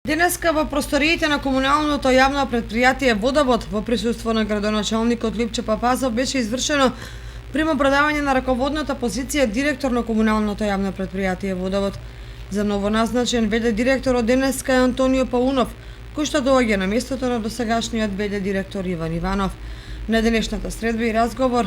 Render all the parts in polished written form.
Денеска во просториите на комуналното јавно претпријатие Водовод во присуство на градоначалникот Липче Папазов беше извршено примопредавање на раководната позиција директор на комуналното јавно претпријатие Водовод. За новоназначен ВД директор од денеска е Антонио Паунов, кој што доаѓа на местото на досегашниот ВД директор Иван Иванов. На денешната средба и разговор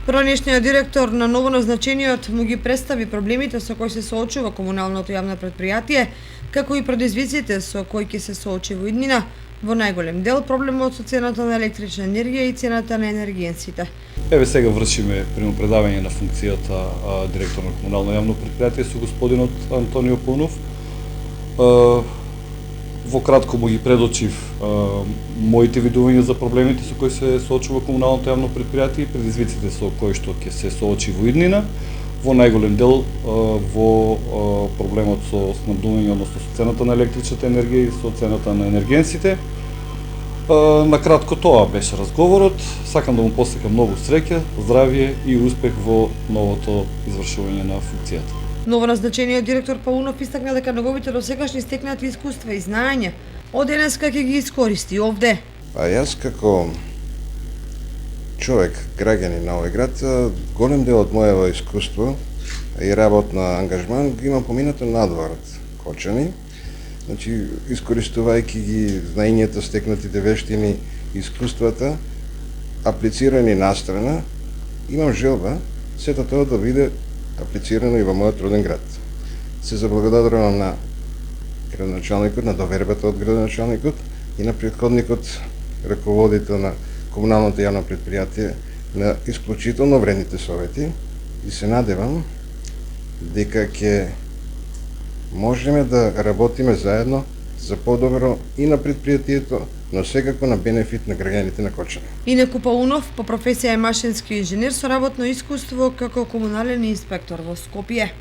Поранешниот директор на новоназначениот му ги представи проблемите со кои се соочува комуналното јавно претпријатие, како и предизвиците со кои ќе се соочи во иднина, во најголем дел проблемот со цената на електрична енергија и цената на енергиенсите. Еве сега вршиме примопредавање на функцијата директор на комунално јавно претпријатие со господинот Антонио Паунов. Во кратко му ги предочив моите видувања за проблемите со кои се соочува комуналното јавно претпријатие и предизвиците со кои што ќе се соочи во иднина, во најголем дел во проблемот со снабдување, односно со цената на електричната енергија и со цената на енергенсите. На кратко тоа беше разговорот. Сакам да му посакам многу среќа, здравје и успех во новото извршување на функцијата. Новоназначениот директор Паунов истакна дека неговите досегашни стекнати искуства и знаења од денеска ќе ги искористи овде. Јас како човек, граѓанин на овој град, голем дел од моето искуство и работна ангажман ги имам поминато надвор од Кочани. Значи, искористувајќи ги знаењата, стекнатите вештини, искуствата, аплицирани настрана, имам желба сето тоа да биде аплицирано и во мојот роден град. Се заблагодарувам на градоначалникот, на довербата од градоначалникот и на претходникот, раководител на комуналното јавно претпријатие, на исклучително вредните совети и се надевам дека ќе можеме да работиме заедно за подобро и на претпријатието, но секако на бенефит на граѓаните на Кочани. Инеку Паунов по професија е машински инженер со работно искуство како комунален инспектор во Скопје.